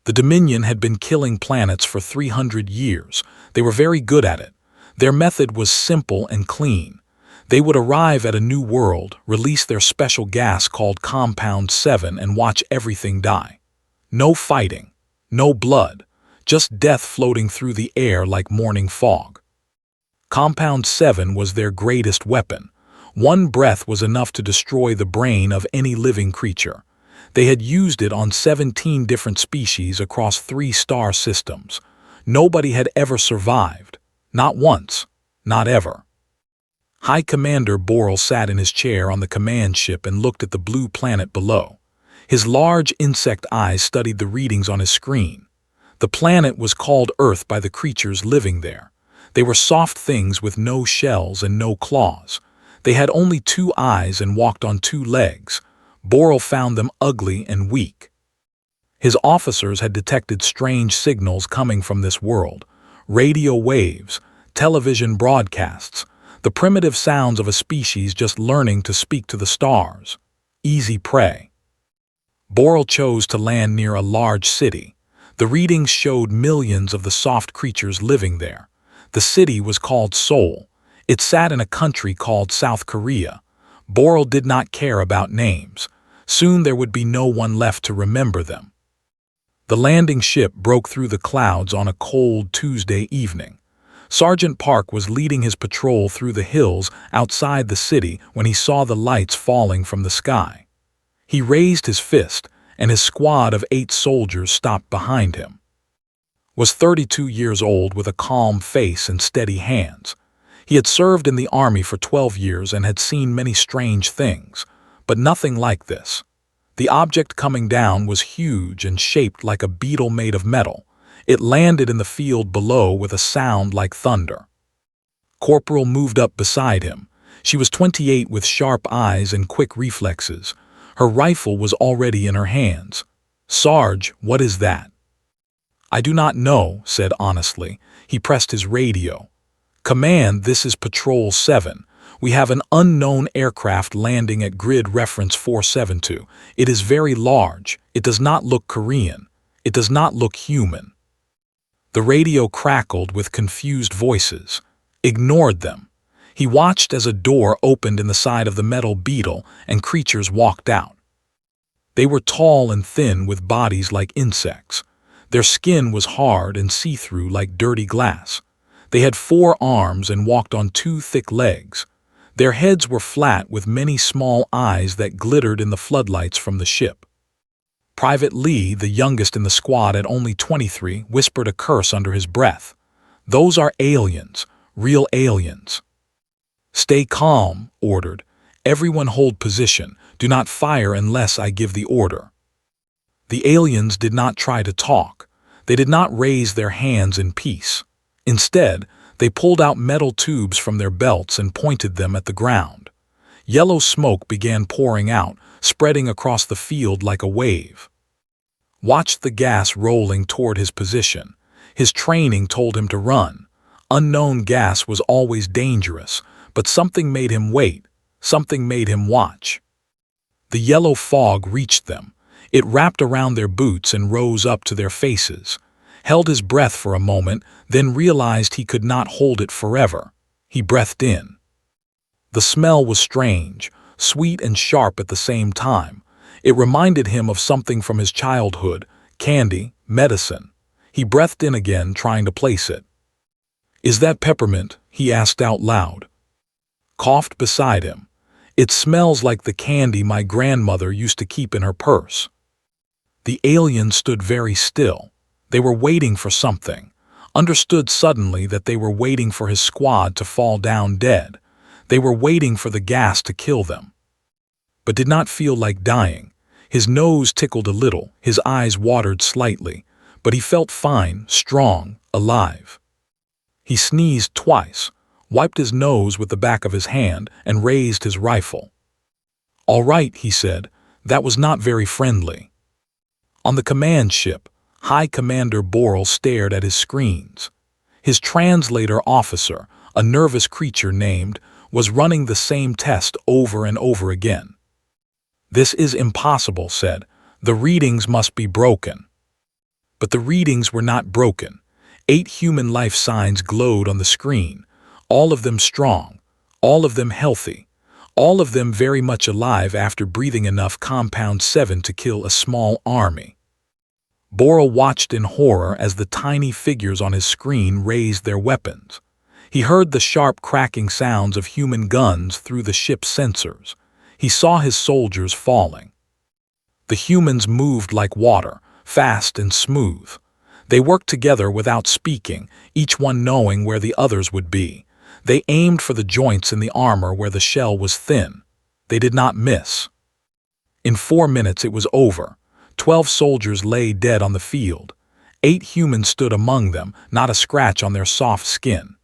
The Dominion had been killing planets for 300 years. They were very good at it. Their method was simple and clean. They would arrive at a new world, release their special gas called Compound 7 and watch everything die. No fighting, no blood, just death floating through the air like morning fog. Compound 7 was their greatest weapon. One breath was enough to destroy the brain of any living creature. They had used it on 17 different species across 3 star systems. Nobody had ever survived. Not once. Not ever. High Commander Boral sat in his chair on the command ship and looked at the blue planet below. His large insect eyes studied the readings on his screen. The planet was called Earth by the creatures living there. They were soft things with no shells and no claws. They had only 2 eyes and walked on 2 legs. Boral found them ugly and weak. His officers had detected strange signals coming from this world. Radio waves, television broadcasts, the primitive sounds of a species just learning to speak to the stars. Easy prey. Boral chose to land near a large city. The readings showed millions of the soft creatures living there. The city was called Seoul. It sat in a country called South Korea. Boral did not care about names. Soon there would be no one left to remember them. The landing ship broke through the clouds on a cold Tuesday evening. Sergeant Park was leading his patrol through the hills outside the city when he saw the lights falling from the sky. He raised his fist, and his squad of 8 soldiers stopped behind him. Was 32 years old with a calm face and steady hands. He had served in the army for 12 years and had seen many strange things, but nothing like this. The object coming down was huge and shaped like a beetle made of metal. It landed in the field below with a sound like thunder. Corporal moved up beside him. She was 28 with sharp eyes and quick reflexes. Her rifle was already in her hands. "Sarge, what is that?" "I do not know," said honestly. He pressed his radio. "Command, this is Patrol 7. We have an unknown aircraft landing at grid reference 472. It is very large. It does not look Korean. It does not look human." The radio crackled with confused voices. Ignored them. He watched as a door opened in the side of the metal beetle and creatures walked out. They were tall and thin with bodies like insects. Their skin was hard and see-through like dirty glass. They had 4 arms and walked on 2 thick legs. Their heads were flat with many small eyes that glittered in the floodlights from the ship. Private Lee, the youngest in the squad at only 23, whispered a curse under his breath. "Those are aliens, real aliens." "Stay calm," ordered. "Everyone hold position. Do not fire unless I give the order." The aliens did not try to talk. They did not raise their hands in peace. Instead, they pulled out metal tubes from their belts and pointed them at the ground. Yellow smoke began pouring out, spreading across the field like a wave. Watched the gas rolling toward his position. His training told him to run. Unknown gas was always dangerous, but something made him wait. Something made him watch. The yellow fog reached them. It wrapped around their boots and rose up to their faces. Held his breath for a moment, then realized he could not hold it forever. He breathed in. The smell was strange, sweet and sharp at the same time. It reminded him of something from his childhood, candy, medicine. He breathed in again, trying to place it. "Is that peppermint?" he asked out loud. Coughed beside him. "It smells like the candy my grandmother used to keep in her purse." The alien stood very still. They were waiting for something. Understood suddenly that they were waiting for his squad to fall down dead. They were waiting for the gas to kill them. But did not feel like dying. His nose tickled a little, his eyes watered slightly, but he felt fine, strong, alive. He sneezed twice, wiped his nose with the back of his hand, and raised his rifle. "All right," he said, "that was not very friendly." On the command ship, High Commander Boral stared at his screens. His translator officer, a nervous creature named, was running the same test over and over again. "This is impossible," said. "The readings must be broken." But the readings were not broken. 8 human life signs glowed on the screen, all of them strong, all of them healthy, all of them very much alive after breathing enough compound 7 to kill a small army. Boral watched in horror as the tiny figures on his screen raised their weapons. He heard the sharp cracking sounds of human guns through the ship's sensors. He saw his soldiers falling. The humans moved like water, fast and smooth. They worked together without speaking, each one knowing where the others would be. They aimed for the joints in the armor where the shell was thin. They did not miss. In 4 minutes it was over. 12 soldiers lay dead on the field. 8 humans stood among them, not a scratch on their soft skin.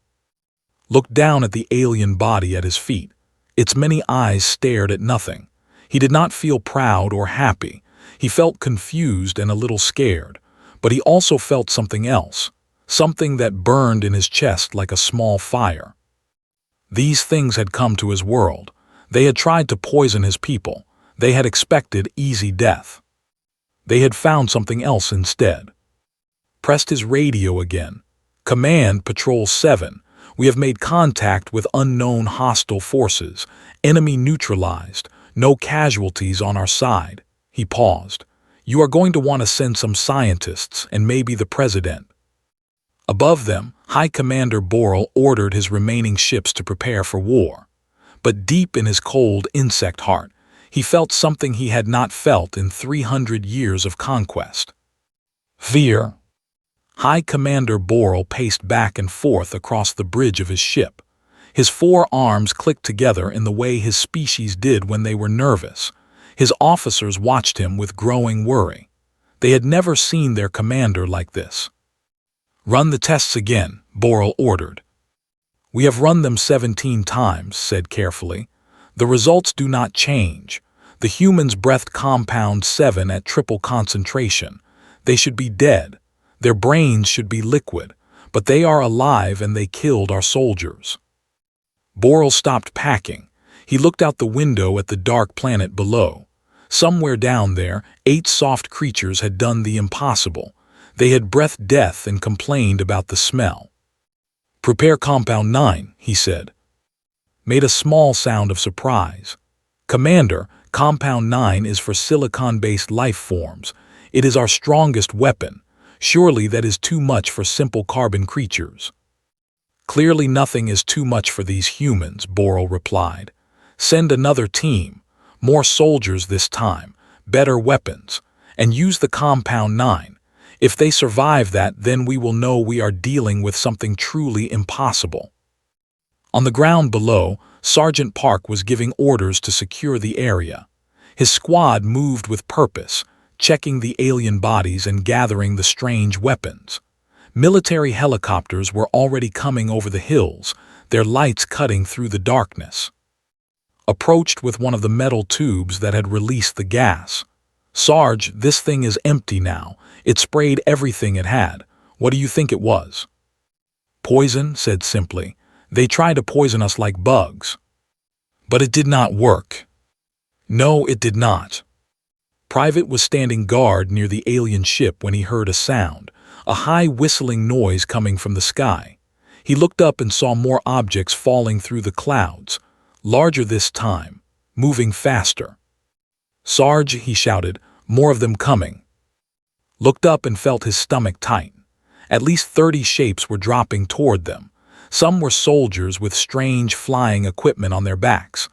Looked down at the alien body at his feet. Its many eyes stared at nothing. He did not feel proud or happy. He felt confused and a little scared. But he also felt something else, something that burned in his chest like a small fire. These things had come to his world. They had tried to poison his people. They had expected easy death. They had found something else instead. Pressed his radio again. "Command, Patrol 7. We have made contact with unknown hostile forces. Enemy neutralized. No casualties on our side." He paused. "You are going to want to send some scientists and maybe the president." Above them, High Commander Boral ordered his remaining ships to prepare for war. But deep in his cold insect heart, he felt something he had not felt in 300 years of conquest. Fear. High Commander Boral paced back and forth across the bridge of his ship. His 4 arms clicked together in the way his species did when they were nervous. His officers watched him with growing worry. They had never seen their commander like this. "Run the tests again," Boral ordered. "We have run them 17 times, said carefully. "The results do not change. The humans breathed compound 7 at triple concentration. They should be dead. Their brains should be liquid. But they are alive and they killed our soldiers." Boral stopped packing. He looked out the window at the dark planet below. Somewhere down there, 8 soft creatures had done the impossible. They had breathed death and complained about the smell. "Prepare compound 9, he said. Made a small sound of surprise. "Commander, compound 9 is for silicon-based life forms. It is our strongest weapon. Surely that is too much for simple carbon creatures." "Clearly nothing is too much for these humans," Boral replied. "Send another team. More soldiers this time, better weapons, and use the compound 9. If they survive that, then we will know we are dealing with something truly impossible." On the ground below, Sergeant Park was giving orders to secure the area. His squad moved with purpose, checking the alien bodies and gathering the strange weapons. Military helicopters were already coming over the hills, their lights cutting through the darkness. Approached with one of the metal tubes that had released the gas. "Sarge, this thing is empty now. It sprayed everything it had. What do you think it was?" "Poison," said simply. "They tried to poison us like bugs." "But it did not work." "No, it did not." Private was standing guard near the alien ship when he heard a sound, a high whistling noise coming from the sky. He looked up and saw more objects falling through the clouds, larger this time, moving faster. "Sarge," he shouted, "more of them coming." Looked up and felt his stomach tighten. At least 30 shapes were dropping toward them. Some were soldiers with strange flying equipment on their backs.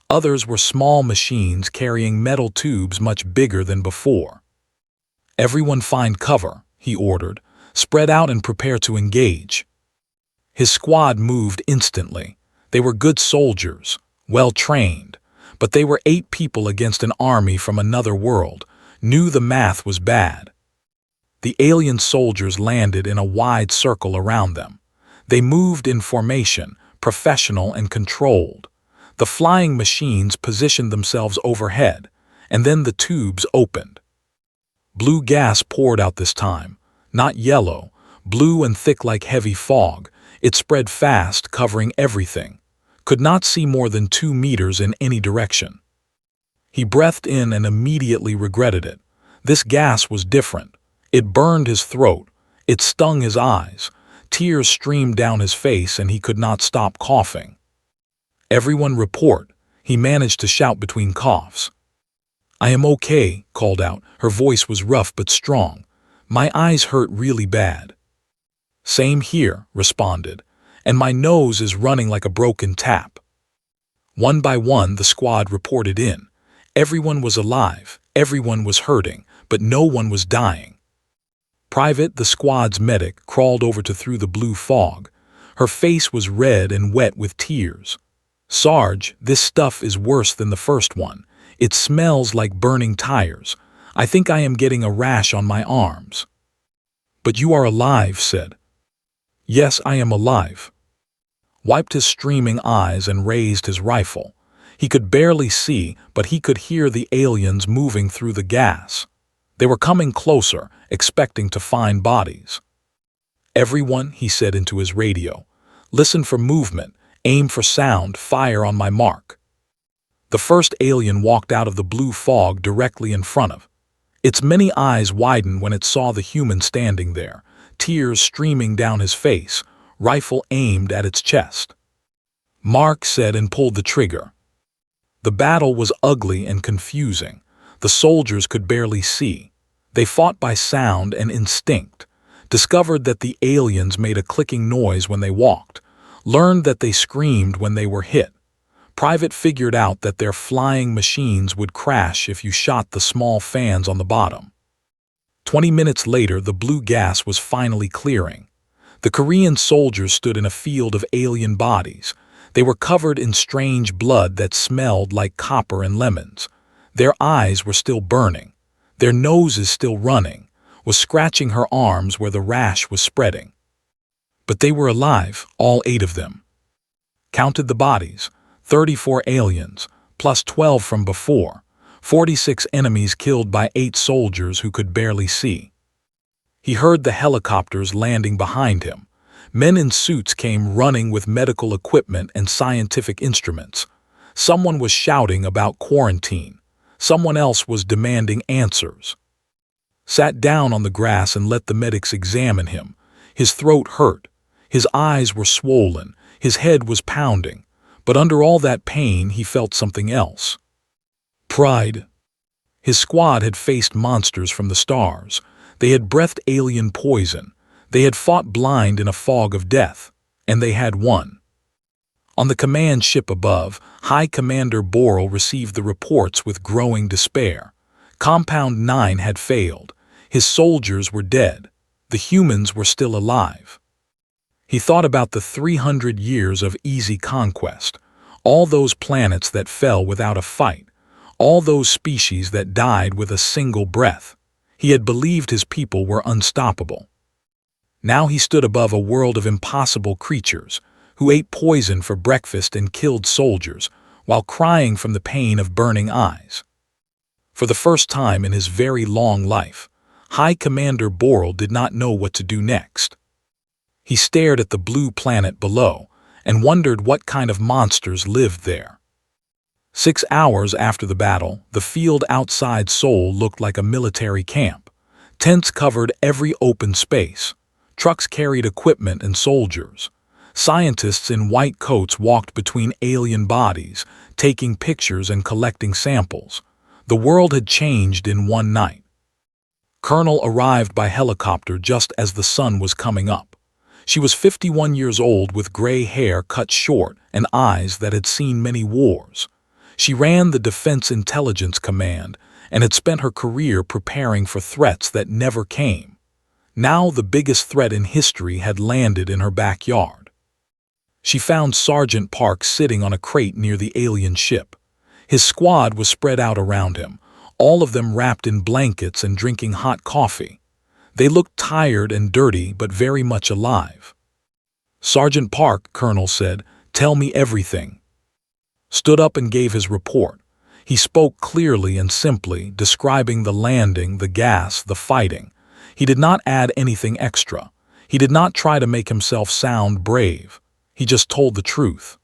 Others were small machines carrying metal tubes much bigger than before. "Everyone find cover," he ordered. "Spread out and prepare to engage." His squad moved instantly. They were good soldiers, well trained, but they were 8 people against an army from another world, knew the math was bad. The alien soldiers landed in a wide circle around them. They moved in formation, professional and controlled. The flying machines positioned themselves overhead, and then the tubes opened. Blue gas poured out this time, not yellow, blue and thick like heavy fog. It spread fast, covering everything. Could not see more than 2 meters in any direction. He breathed in and immediately regretted it. This gas was different. It burned his throat. It stung his eyes. Tears streamed down his face and he could not stop coughing. "Everyone report," he managed to shout between coughs. "I am okay," called out. Her voice was rough but strong. "My eyes hurt really bad." "Same here," responded. "And my nose is running like a broken tap." One by one, the squad reported in. Everyone was alive, everyone was hurting, but no one was dying. Private, the squad's medic, crawled over to through the blue fog. Her face was red and wet with tears. "Sarge, this stuff is worse than the first one. It smells like burning tires. I think I am getting a rash on my arms." "But you are alive," said. "Yes, I am alive." Wiped his streaming eyes and raised his rifle. He could barely see, but he could hear the aliens moving through the gas. They were coming closer, expecting to find bodies. "Everyone," he said into his radio, "listen for movement, aim for sound, fire on my mark." The first alien walked out of the blue fog directly in front of. Its many eyes widened when it saw the human standing there, tears streaming down his face, rifle aimed at its chest. "Mark," said and pulled the trigger. The battle was ugly and confusing. The soldiers could barely see. They fought by sound and instinct, discovered that the aliens made a clicking noise when they walked, learned that they screamed when they were hit. Private figured out that their flying machines would crash if you shot the small fans on the bottom. 20 minutes later, the blue gas was finally clearing. The Korean soldiers stood in a field of alien bodies. They were covered in strange blood that smelled like copper and lemons. Their eyes were still burning. Their noses still running, was scratching her arms where the rash was spreading. But they were alive, all 8 of them. Counted the bodies, 34 aliens, plus 12 from before, 46 enemies killed by 8 soldiers who could barely see. He heard the helicopters landing behind him. Men in suits came running with medical equipment and scientific instruments. Someone was shouting about quarantine. Someone else was demanding answers. Sat down on the grass and let the medics examine him. His throat hurt. His eyes were swollen. His head was pounding. But under all that pain, he felt something else. Pride. His squad had faced monsters from the stars. They had breathed alien poison. They had fought blind in a fog of death, and they had won. On the command ship above, High Commander Borel received the reports with growing despair. Compound 9 had failed. His soldiers were dead. The humans were still alive. He thought about the 300 years of easy conquest, all those planets that fell without a fight, all those species that died with a single breath. He had believed his people were unstoppable. Now he stood above a world of impossible creatures, who ate poison for breakfast and killed soldiers, while crying from the pain of burning eyes. For the first time in his very long life, High Commander Borel did not know what to do next. He stared at the blue planet below and wondered what kind of monsters lived there. 6 hours after the battle, the field outside Seoul looked like a military camp. Tents covered every open space. Trucks carried equipment and soldiers. Scientists in white coats walked between alien bodies, taking pictures and collecting samples. The world had changed in one night. Colonel arrived by helicopter just as the sun was coming up. She was 51 years old with gray hair cut short and eyes that had seen many wars. She ran the Defense Intelligence Command and had spent her career preparing for threats that never came. Now the biggest threat in history had landed in her backyard. She found Sergeant Park sitting on a crate near the alien ship. His squad was spread out around him, all of them wrapped in blankets and drinking hot coffee. They looked tired and dirty but very much alive. "Sergeant Park," Colonel said, "tell me everything." Stood up and gave his report. He spoke clearly and simply, describing the landing, the gas, the fighting. He did not add anything extra. He did not try to make himself sound brave. He just told the truth.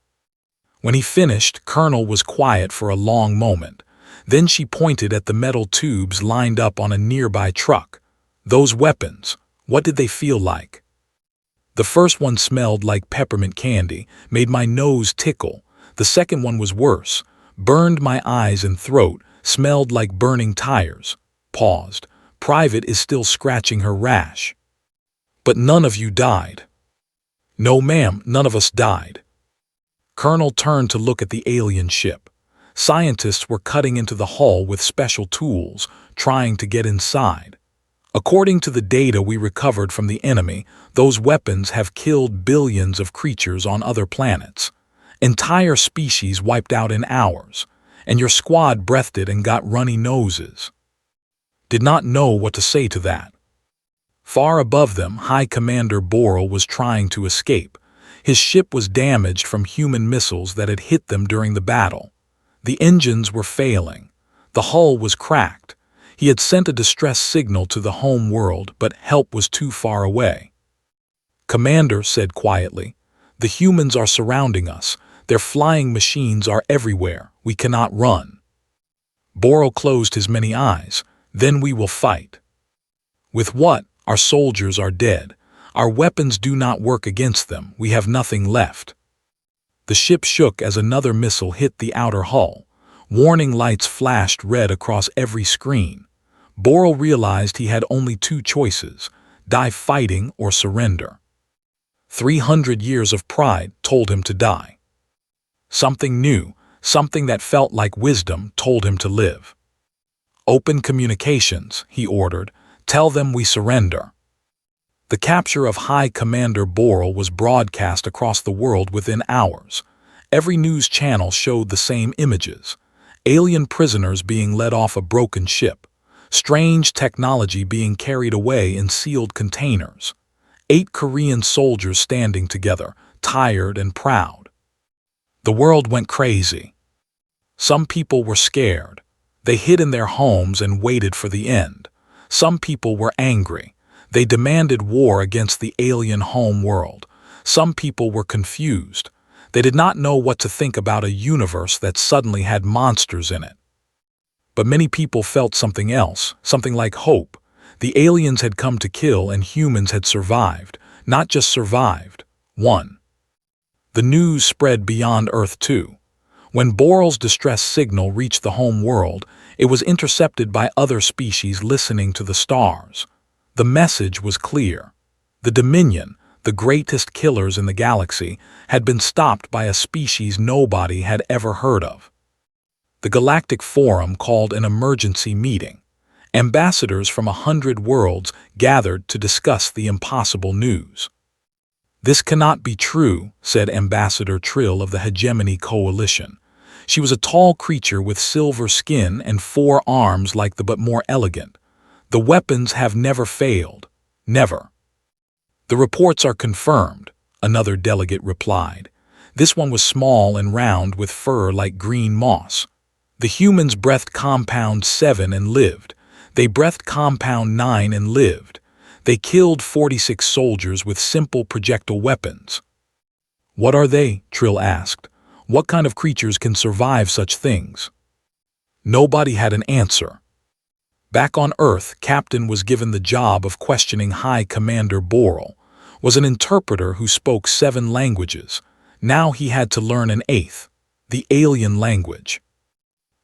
When he finished, Colonel was quiet for a long moment. Then she pointed at the metal tubes lined up on a nearby truck. Those weapons, what did they feel like? The first one smelled like peppermint candy, made my nose tickle. The second one was worse, burned my eyes and throat, smelled like burning tires. Paused. Private is still scratching her rash. But none of you died. No, ma'am, none of us died. Colonel turned to look at the alien ship. Scientists were cutting into the hull with special tools, trying to get inside. According to the data we recovered from the enemy, those weapons have killed billions of creatures on other planets. Entire species wiped out in hours, and your squad breathed it and got runny noses. Did not know what to say to that. Far above them, High Commander Boral was trying to escape. His ship was damaged from human missiles that had hit them during the battle. The engines were failing. The hull was cracked. He had sent a distress signal to the home world, but help was too far away. Commander said quietly, "The humans are surrounding us. Their flying machines are everywhere. We cannot run." Boral closed his many eyes. "Then we will fight." "With what? Our soldiers are dead. Our weapons do not work against them. We have nothing left." The ship shook as another missile hit the outer hull. Warning lights flashed red across every screen. Boral realized he had only two choices: die fighting or surrender. 300 years of pride told him to die. Something new, something that felt like wisdom, told him to live. "Open communications," he ordered. "Tell them we surrender." The capture of High Commander Boral was broadcast across the world within hours. Every news channel showed the same images: alien prisoners being led off a broken ship, strange technology being carried away in sealed containers, 8 Korean soldiers standing together, tired and proud. The world went crazy. Some people were scared. They hid in their homes and waited for the end. Some people were angry. They demanded war against the alien home world. Some people were confused. They did not know what to think about a universe that suddenly had monsters in it. But many people felt something else, something like hope. The aliens had come to kill and humans had survived, not just survived, won. The news spread beyond Earth too. When Boral's distress signal reached the home world, it was intercepted by other species listening to the stars. The message was clear. The Dominion, the greatest killers in the galaxy, had been stopped by a species nobody had ever heard of. The Galactic Forum called an emergency meeting. Ambassadors from 100 worlds gathered to discuss the impossible news. "This cannot be true," said Ambassador Trill of the Hegemony Coalition. She was a tall creature with silver skin and 4 arms like the but more elegant. "The weapons have never failed. Never." "The reports are confirmed," another delegate replied. This one was small and round with fur like green moss. "The humans breathed compound 7 and lived. They breathed compound 9 and lived. They killed 46 soldiers with simple projectile weapons." "What are they?" Trill asked. "What kind of creatures can survive such things?" Nobody had an answer. Back on Earth, Captain was given the job of questioning High Commander Boral. Was an interpreter who spoke 7 languages. Now he had to learn an 8th, the alien language.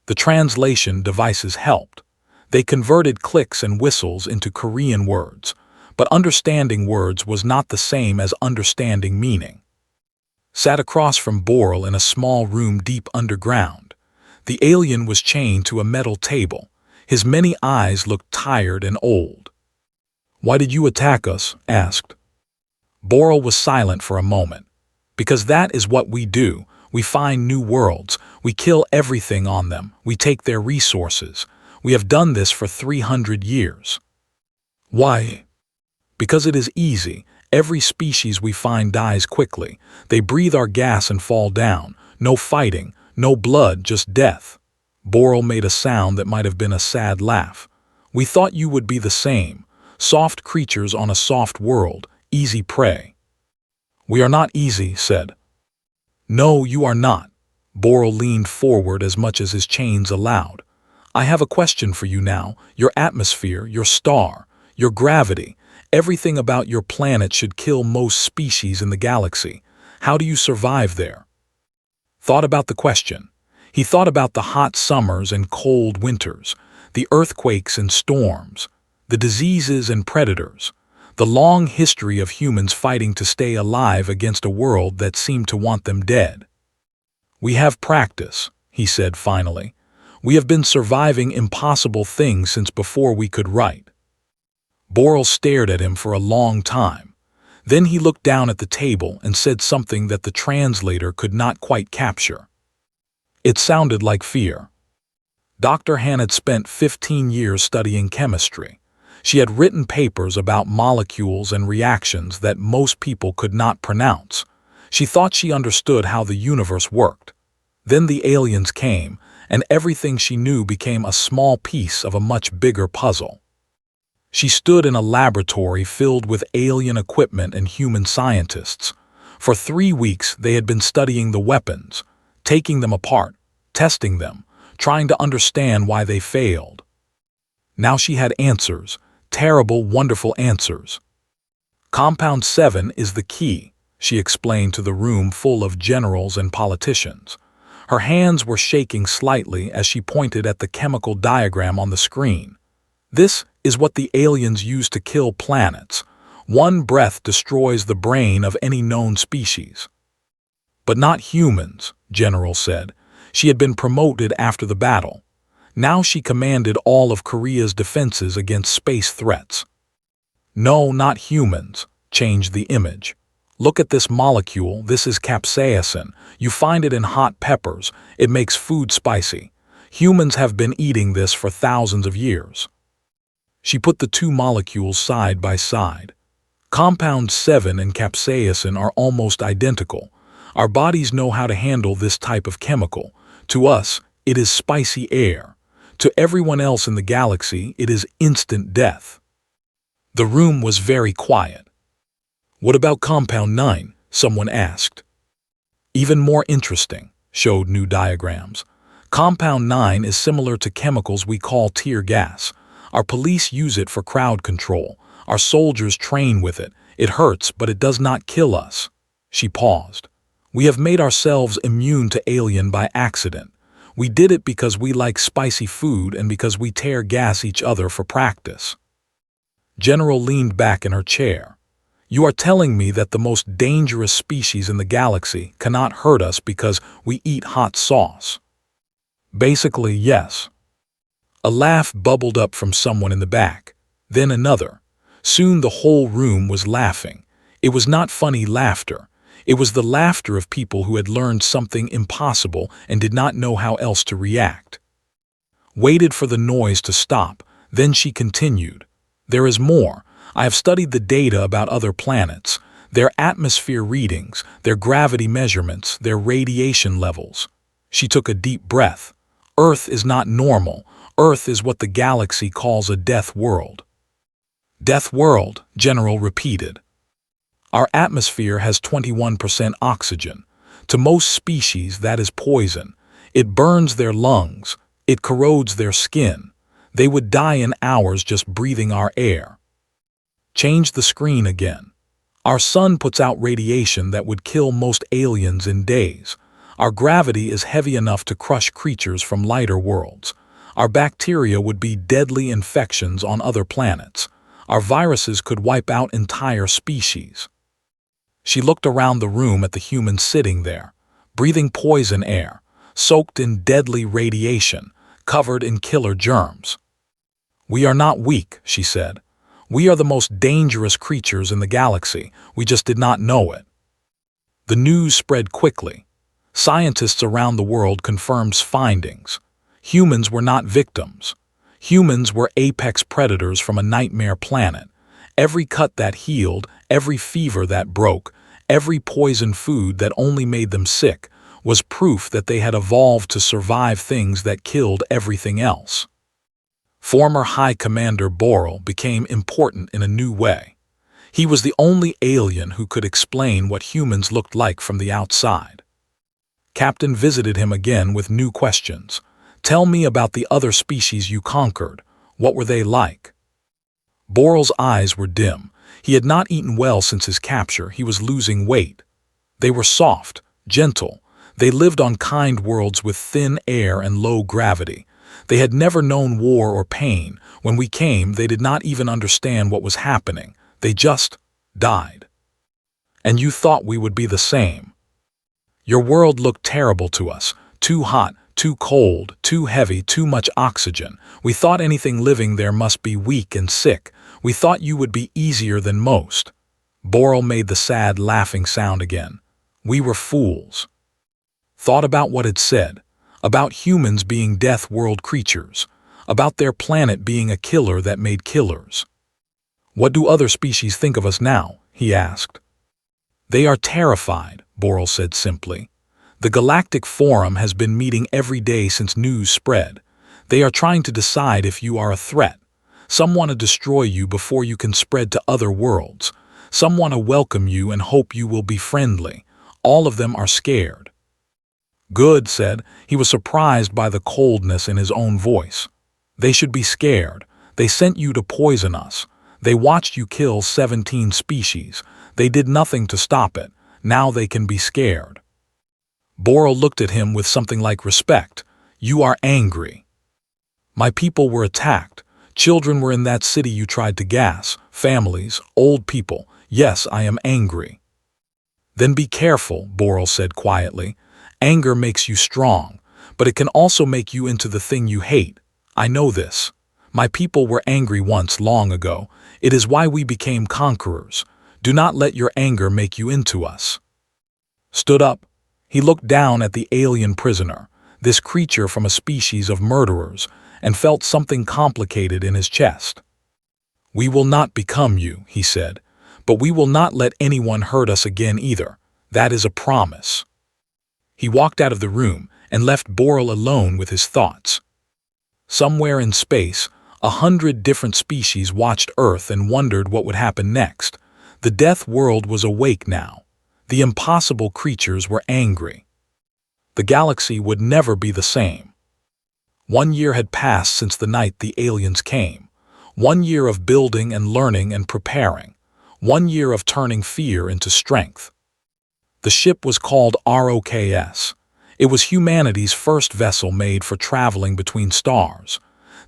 The translation devices helped. They converted clicks and whistles into Korean words, but understanding words was not the same as understanding meaning. Sat across from Boral in a small room deep underground. The alien was chained to a metal table. His many eyes looked tired and old. "Why did you attack us?" asked. Boral was silent for a moment. "Because that is what we do. We find new worlds. We kill everything on them. We take their resources. We have done this for 300 years. "Why?" "Because it is easy. Every species we find dies quickly. They breathe our gas and fall down. No fighting, no blood, just death." Boral made a sound that might have been a sad laugh. "We thought you would be the same. Soft creatures on a soft world, easy prey." "We are not easy," said. "No, you are not." Boral leaned forward as much as his chains allowed. "I have a question for you now. Your atmosphere, your star. Your gravity, everything about your planet should kill most species in the galaxy. How do you survive there? Thought about the question. He thought about the hot summers and cold winters, the earthquakes and storms, the diseases and predators, the long history of humans fighting to stay alive against a world that seemed to want them dead. We have practice, he said finally. We have been surviving impossible things since before we could write. Boral stared at him for a long time. Then he looked down at the table and said something that the translator could not quite capture. It sounded like fear. Dr. Han had spent 15 years studying chemistry. She had written papers about molecules and reactions that most people could not pronounce. She thought she understood how the universe worked. Then the aliens came, and everything she knew became a small piece of a much bigger puzzle. She stood in a laboratory filled with alien equipment and human scientists. For 3 weeks they had been studying the weapons, taking them apart, testing them, trying to understand why they failed. Now she had answers, terrible, wonderful answers. Compound 7 is the key, she explained to the room full of generals and politicians. Her hands were shaking slightly as she pointed at the chemical diagram on the screen. This is what the aliens use to kill planets. One breath destroys the brain of any known species. But not humans, General said. She had been promoted after the battle. Now she commanded all of Korea's defenses against space threats. No, not humans, changed the image. Look at this molecule, this is capsaicin. You find it in hot peppers. It makes food spicy. Humans have been eating this for thousands of years. She put the two molecules side by side. Compound 7 and capsaicin are almost identical. Our bodies know how to handle this type of chemical. To us, it is spicy air. To everyone else in the galaxy, it is instant death. The room was very quiet. What about Compound 9? Someone asked. Even more interesting, showed new diagrams. Compound 9 is similar to chemicals we call tear gas. Our police use it for crowd control. Our soldiers train with it. It hurts, but it does not kill us. She paused. We have made ourselves immune to alien by accident. We did it because we like spicy food and because we tear gas each other for practice. General leaned back in her chair. You are telling me that the most dangerous species in the galaxy cannot hurt us because we eat hot sauce? Basically, yes. A laugh bubbled up from someone in the back, then another. Soon the whole room was laughing. It was not funny laughter. It was the laughter of people who had learned something impossible and did not know how else to react. Waited for the noise to stop, then she continued. There is more. I have studied the data about other planets, their atmosphere readings, their gravity measurements, their radiation levels. She took a deep breath. Earth is not normal. Earth is what the galaxy calls a death world. Death world, General repeated. Our atmosphere has 21% oxygen. To most species, that is poison. It burns their lungs. It corrodes their skin. They would die in hours just breathing our air. Change the screen again. Our sun puts out radiation that would kill most aliens in days. Our gravity is heavy enough to crush creatures from lighter worlds. Our bacteria would be deadly infections on other planets. Our viruses could wipe out entire species. She looked around the room at the humans sitting there, breathing poison air, soaked in deadly radiation, covered in killer germs. We are not weak, she said. We are the most dangerous creatures in the galaxy. We just did not know it. The news spread quickly. Scientists around the world confirmed findings. Humans were not victims. Humans were apex predators from a nightmare planet. Every cut that healed, every fever that broke, every poison food that only made them sick was proof that they had evolved to survive things that killed everything else. Former High Commander Boral became important in a new way. He was the only alien who could explain what humans looked like from the outside. Captain visited him again with new questions. Tell me about the other species you conquered. What were they like? Boral's eyes were dim. He had not eaten well since his capture. He was losing weight. They were soft, gentle. They lived on kind worlds with thin air and low gravity. They had never known war or pain. When we came, they did not even understand what was happening. They just died. And you thought we would be the same. Your world looked terrible to us. Too hot, too cold, too heavy, too much oxygen. We thought anything living there must be weak and sick. We thought you would be easier than most. Boral made the sad, laughing sound again. We were fools. Thought about what it said. About humans being death world creatures. About their planet being a killer that made killers. What do other species think of us now? He asked. They are terrified, Boral said simply. The Galactic Forum has been meeting every day since news spread. They are trying to decide if you are a threat. Some want to destroy you before you can spread to other worlds. Some want to welcome you and hope you will be friendly. All of them are scared. Good, said. He was surprised by the coldness in his own voice. They should be scared. They sent you to poison us. They watched you kill 17 species. They did nothing to stop it. Now they can be scared. Boral looked at him with something like respect. You are angry. My people were attacked. Children were in that city you tried to gas. Families, old people. Yes, I am angry. Then be careful, Boral said quietly. Anger makes you strong, but it can also make you into the thing you hate. I know this. My people were angry once long ago. It is why we became conquerors. Do not let your anger make you into us. Stood up. He looked down at the alien prisoner, this creature from a species of murderers, and felt something complicated in his chest. We will not become you, he said, but we will not let anyone hurt us again either. That is a promise. He walked out of the room and left Boral alone with his thoughts. Somewhere in space, 100 different species watched Earth and wondered what would happen next. The death world was awake now. The impossible creatures were angry. The galaxy would never be the same. 1 year had passed since the night the aliens came. 1 year of building and learning and preparing. 1 year of turning fear into strength. The ship was called ROKS. It was humanity's first vessel made for traveling between stars.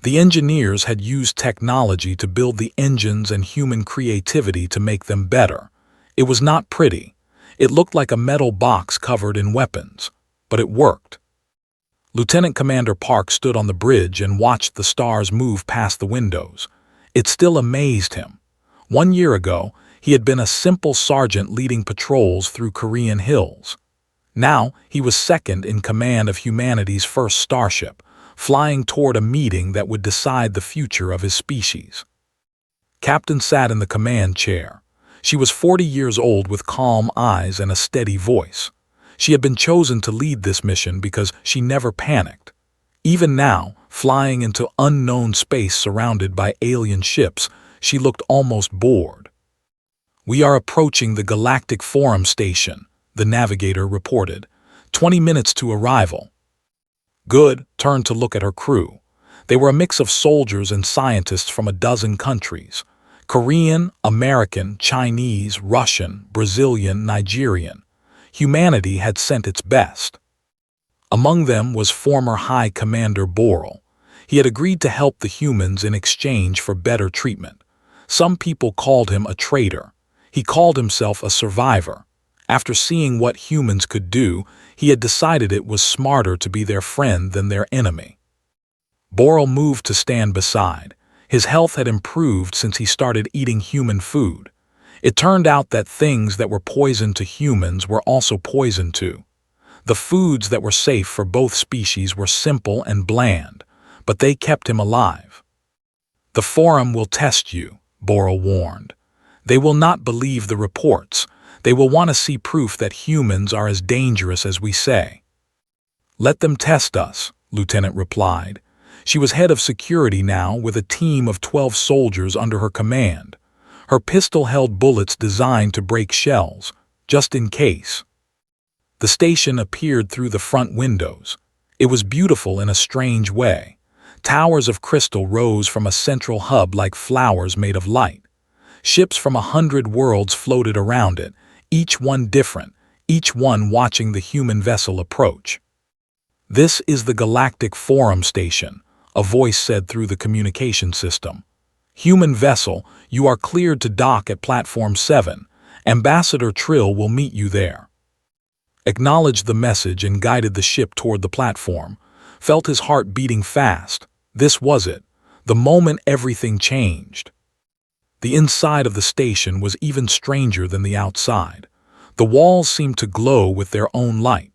The engineers had used technology to build the engines and human creativity to make them better. It was not pretty. It looked like a metal box covered in weapons, but it worked. Lieutenant Commander Park stood on the bridge and watched the stars move past the windows. It still amazed him. 1 year ago, he had been a simple sergeant leading patrols through Korean hills. Now, he was second in command of humanity's first starship, flying toward a meeting that would decide the future of his species. Captain sat in the command chair. She was 40 years old with calm eyes and a steady voice. She had been chosen to lead this mission because she never panicked. Even now, flying into unknown space surrounded by alien ships, she looked almost bored. We are approaching the Galactic Forum station, the navigator reported. 20 minutes to arrival. Good turned to look at her crew. They were a mix of soldiers and scientists from a dozen countries. Korean, American, Chinese, Russian, Brazilian, Nigerian. Humanity had sent its best. Among them was former High Commander Boral. He had agreed to help the humans in exchange for better treatment. Some people called him a traitor. He called himself a survivor. After seeing what humans could do, he had decided it was smarter to be their friend than their enemy. Boral moved to stand beside. His health had improved since he started eating human food. It turned out that things that were poison to humans were also poison too. The foods that were safe for both species were simple and bland, but they kept him alive. The Forum will test you, Boral warned. They will not believe the reports. They will want to see proof that humans are as dangerous as we say. Let them test us, Lieutenant replied. She was head of security now with a team of 12 soldiers under her command. Her pistol held bullets designed to break shells, just in case. The station appeared through the front windows. It was beautiful in a strange way. Towers of crystal rose from a central hub like flowers made of light. Ships from 100 worlds floated around it, each one different, each one watching the human vessel approach. "This is the Galactic Forum Station," a voice said through the communication system. "Human vessel, you are cleared to dock at Platform 7. Ambassador Trill will meet you there." Acknowledged the message and guided the ship toward the platform. Felt his heart beating fast. This was it, the moment everything changed. The inside of the station was even stranger than the outside. The walls seemed to glow with their own light.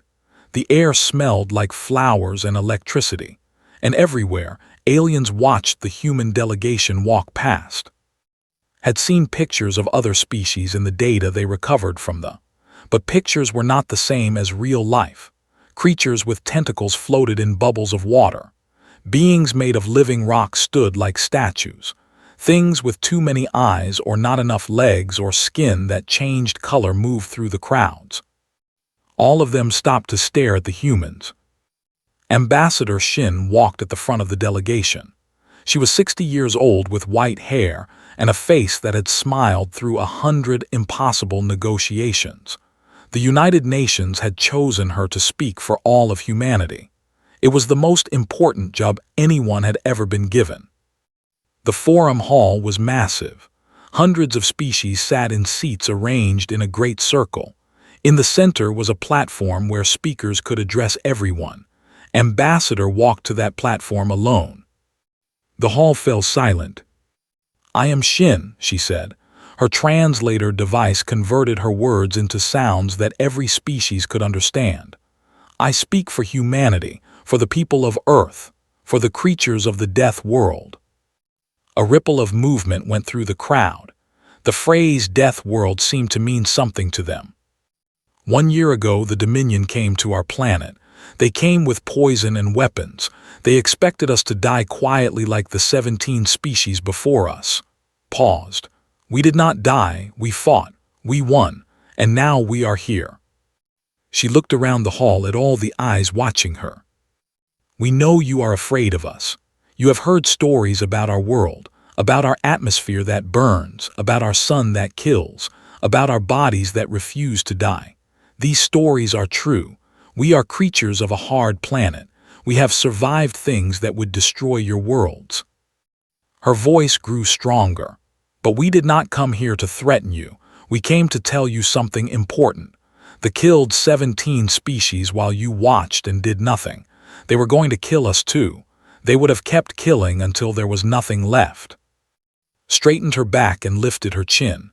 The air smelled like flowers and electricity. And everywhere, aliens watched the human delegation walk past. Had seen pictures of other species in the data they recovered from but pictures were not the same as real life. Creatures with tentacles floated in bubbles of water. Beings made of living rock stood like statues. Things with too many eyes or not enough legs or skin that changed color moved through the crowds. All of them stopped to stare at the humans. Ambassador Shin walked at the front of the delegation. She was 60 years old with white hair and a face that had smiled through 100 impossible negotiations. The United Nations had chosen her to speak for all of humanity. It was the most important job anyone had ever been given. The forum hall was massive. Hundreds of species sat in seats arranged in a great circle. In the center was a platform where speakers could address everyone. Ambassador walked to that platform alone. The hall fell silent. "I am Shin," she said. Her translator device converted her words into sounds that every species could understand. "I speak for humanity, for the people of Earth, for the creatures of the death world." A ripple of movement went through the crowd. The phrase death world seemed to mean something to them. 1 year ago, the Dominion came to our planet. They came with poison and weapons. They expected us to die quietly like the 17 species before us. Paused. "We did not die, we fought, we won, and now we are here." She looked around the hall at all the eyes watching her. "We know you are afraid of us. You have heard stories about our world, about our atmosphere that burns, about our sun that kills, about our bodies that refuse to die. These stories are true. We are creatures of a hard planet. We have survived things that would destroy your worlds." Her voice grew stronger. "But we did not come here to threaten you. We came to tell you something important. They killed 17 species while you watched and did nothing. They were going to kill us too. They would have kept killing until there was nothing left." Straightened her back and lifted her chin.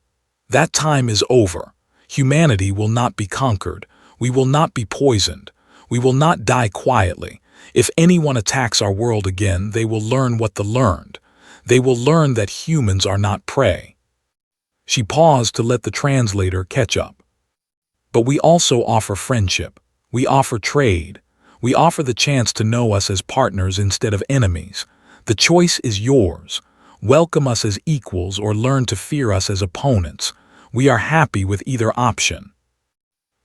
"That time is over. Humanity will not be conquered. We will not be poisoned. We will not die quietly. If anyone attacks our world again, they will learn what they learned. They will learn that humans are not prey." She paused to let the translator catch up. "But we also offer friendship. We offer trade. We offer the chance to know us as partners instead of enemies. The choice is yours. Welcome us as equals or learn to fear us as opponents. We are happy with either option."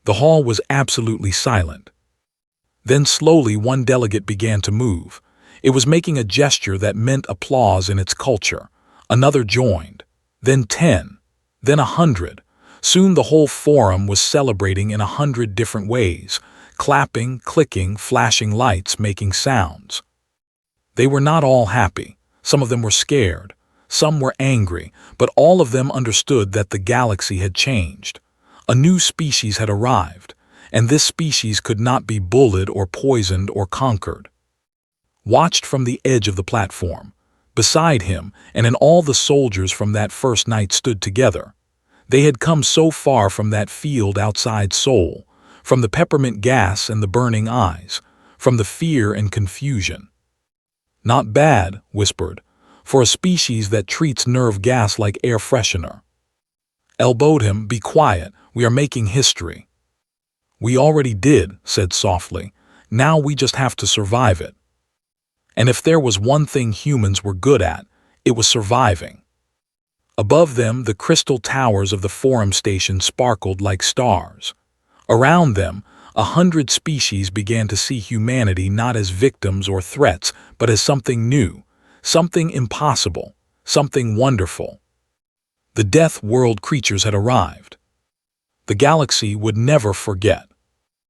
The hall was absolutely silent. Then slowly one delegate began to move. It was making a gesture that meant applause in its culture. Another joined. Then 10. Then 100. Soon the whole forum was celebrating in 100 different ways. Clapping, clicking, flashing lights, making sounds. They were not all happy. Some of them were scared. Some were angry, but all of them understood that the galaxy had changed. A new species had arrived, and this species could not be bullied or poisoned or conquered. Watched from the edge of the platform. Beside him, and in all the soldiers from that first night stood together. They had come so far from that field outside Seoul, from the peppermint gas and the burning eyes, from the fear and confusion. "Not bad," whispered, "for a species that treats nerve gas like air freshener." Elbowed him, "Be quiet, we are making history." "We already did," said softly. "Now we just have to survive it." And if there was one thing humans were good at, it was surviving. Above them, the crystal towers of the forum station sparkled like stars. Around them, 100 species began to see humanity not as victims or threats, but as something new, something impossible, something wonderful. The Death World creatures had arrived. The galaxy would never forget.